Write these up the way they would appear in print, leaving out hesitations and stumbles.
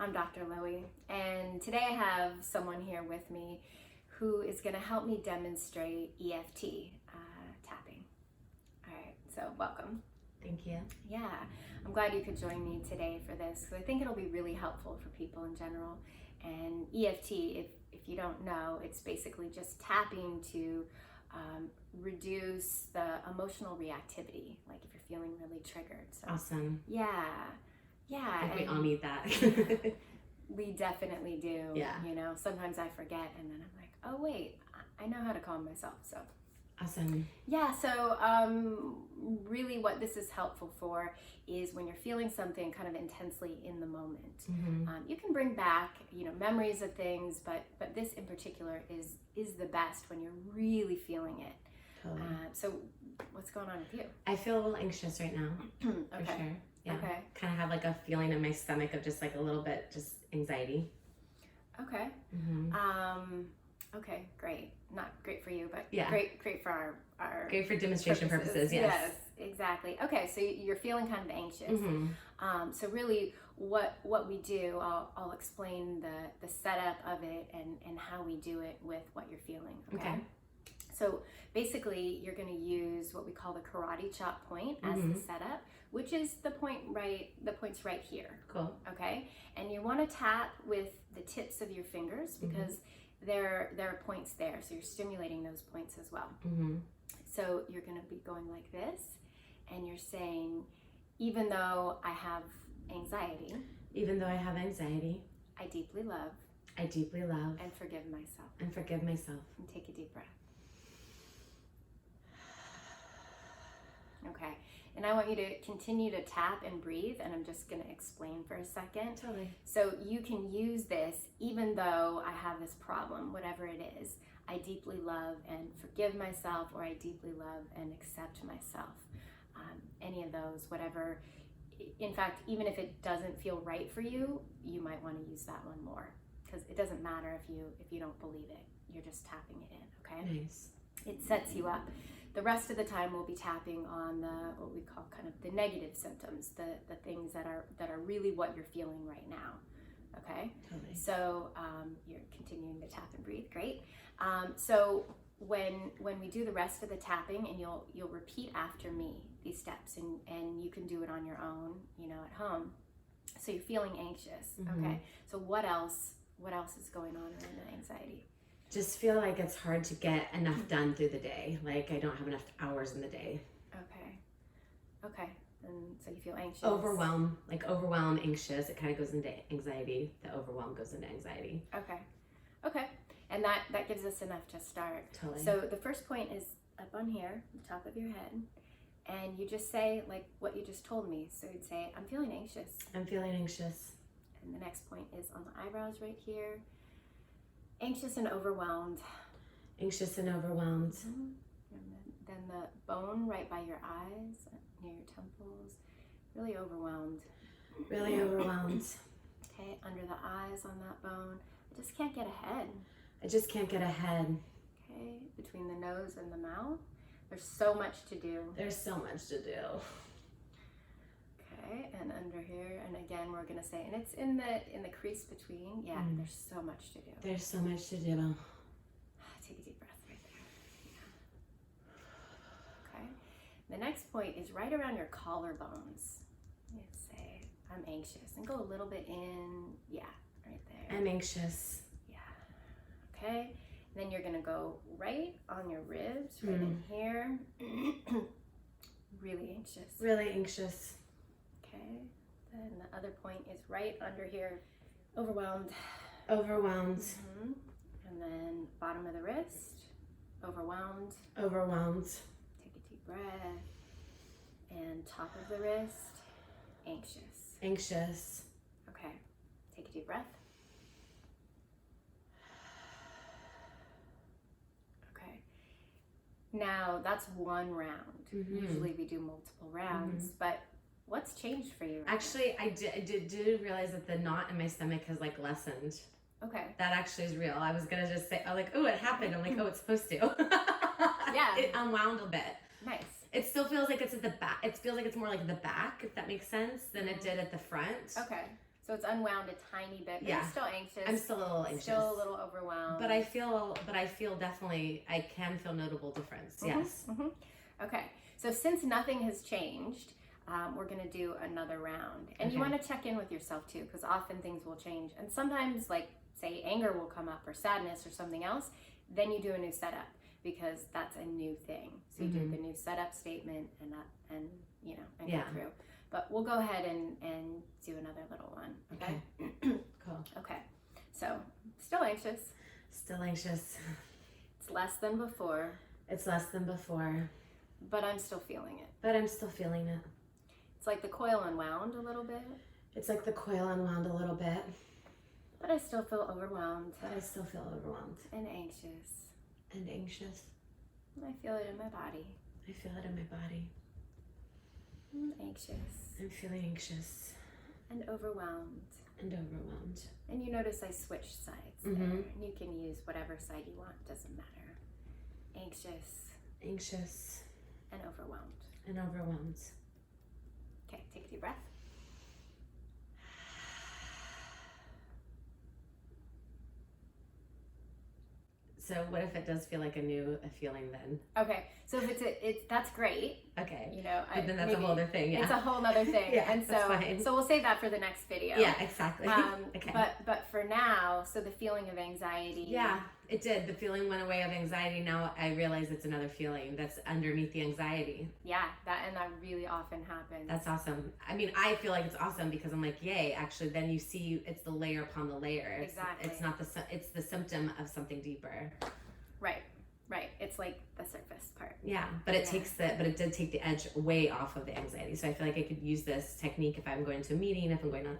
I'm Dr. Loi, and today I have someone here with me who is going to help me demonstrate EFT tapping. All right, so welcome. Thank you. Yeah, I'm glad you could join me today for this because I think it'll be really helpful for people in general. And EFT, if you don't know, it's basically just tapping to reduce the emotional reactivity, like if you're feeling really triggered. So, awesome. Yeah. I think we all need that. We definitely do. Yeah. You know, sometimes I forget and then I'm like, oh wait, I know how to calm myself. So Awesome. yeah, so really what this is helpful for is when you're feeling something kind of intensely in the moment. Mm-hmm. You can bring back, memories of things, but this in particular is the best when you're really feeling it. Totally. So what's going on with you? I feel a little anxious right now. Okay. For sure. Yeah. Okay. Kind of have like a feeling in my stomach of just like a little bit, just anxiety. Okay. Mm-hmm. Okay, great. Not great for you, but yeah. great for our great for demonstration purposes. Yes, exactly. Okay, so you're feeling kind of anxious. Mm-hmm. So really what we do, I'll explain the setup of it and how we do it with what you're feeling. Okay. So basically you're going to use what we call the karate chop point as the setup, which is the point's right here. Cool. Okay. And you want to tap with the tips of your fingers because there are points there. So you're stimulating those points as well. Mm-hmm. So you're going to be going like this and you're saying, even though I have anxiety, I deeply love and forgive myself. And take a deep breath. Okay, and I want you to continue to tap and breathe, and I'm just going to explain for a second. Totally. So you can use this even though I have this problem, whatever it is. I deeply love and forgive myself, or I deeply love and accept myself. Any of those, whatever. In fact, even if it doesn't feel right for you, you might want to use that one more, because it doesn't matter if you don't believe it. You're just tapping it in, okay? Nice. It sets you up. The rest of the time we'll be tapping on what we call kind of the negative symptoms, the things that are really what you're feeling right now. Okay? Totally. So you're continuing to tap and breathe. Great. So when we do the rest of the tapping, and you'll repeat after me these steps, and you can do it on your own, at home. So you're feeling anxious. Okay. So what else is going on around the anxiety? Just feel like it's hard to get enough done through the day. Like I don't have enough hours in the day. Okay. And so you feel anxious. Overwhelm, anxious. It kind of goes into anxiety. The overwhelm goes into anxiety. Okay. And that gives us enough to start. Totally. So the first point is up on here, the top of your head. And you just say like what you just told me. So you'd say, I'm feeling anxious. I'm feeling anxious. And the next point is on the eyebrows right here. Anxious and overwhelmed. Anxious and overwhelmed. And then the bone right by your eyes, near your temples. Really overwhelmed. Really overwhelmed. Okay, under the eyes on that bone. I just can't get ahead. Okay, between the nose and the mouth. There's so much to do. Okay, and under here, and again we're gonna say, and it's in the crease between. Yeah, there's so much to do. Take a deep breath right there. Yeah. Okay. The next point is right around your collarbones. You say, I'm anxious, and go a little bit in. Yeah, right there. I'm anxious. Yeah. Okay. And then you're gonna go right on your ribs, right in here. Really anxious. Okay, then the other point is right under here, overwhelmed. And then bottom of the wrist, overwhelmed. Take a deep breath. And top of the wrist, anxious. Okay, take a deep breath. Okay, now that's one round. Usually we do multiple rounds, but what's changed for you? Actually, I did realize that the knot in my stomach has like lessened. Okay. That actually is real. I was gonna just say, I'm like, oh, it happened. I'm like, oh, it's supposed to. Yeah. It unwound a bit. Nice. It still feels like it's at the back. It feels like it's more like the back, if that makes sense, than it did at the front. Okay. So it's unwound a tiny bit, but Yeah. you're still anxious. I'm still a little anxious. Still a little overwhelmed. But I feel definitely, I can feel notable difference. Yes. Mm-hmm. Okay. So since nothing has changed, we're going to do another round. And you want to check in with yourself too, because often things will change. And sometimes, like, say, anger will come up or sadness or something else. Then you do a new setup because that's a new thing. So you do the new setup statement and go through. But we'll go ahead and do another little one. Okay. Cool. Okay. So still anxious. Still anxious. It's less than before. It's less than before. But I'm still feeling it. But I'm still feeling it. It's like the coil unwound a little bit. It's like the coil unwound a little bit. But I still feel overwhelmed. But I still feel overwhelmed. And anxious. And anxious. I feel it in my body. I feel it in my body. I'm anxious. I'm feeling anxious. And overwhelmed. And overwhelmed. And you notice I switched sides there. And you can use whatever side you want. Doesn't matter. Anxious. Anxious. And overwhelmed. And overwhelmed. Okay, take a deep breath. So what if it does feel like a feeling then? Okay, so if it's that's great. Okay. You know, but then that's a whole other thing. Yeah. It's a whole other thing. Yeah, and that's fine. so we'll save that for the next video. Yeah, exactly. Okay. But for now, so the feeling of anxiety. Yeah, it did. The feeling went away of anxiety. Now I realize it's another feeling that's underneath the anxiety. Yeah, that really often happens. That's awesome. I mean, I feel like it's awesome because I'm like, yay, actually then you see it's the layer upon the layer. Exactly. It's not it's the symptom of something deeper. Right. It's like the surface part. Yeah, but it did take the edge way off of the anxiety. So I feel like I could use this technique if I'm going to a meeting, if I'm going on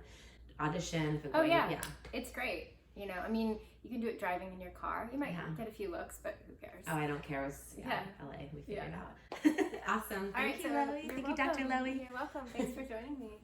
audition, if I'm going yeah. It's great. You know, I mean, you can do it driving in your car. You might get a few looks, but who cares? Oh, I don't care. It was LA. We figured it out. Awesome. Thank you, Loie. Thank you, Dr. Loie. You're welcome. Thanks for joining me.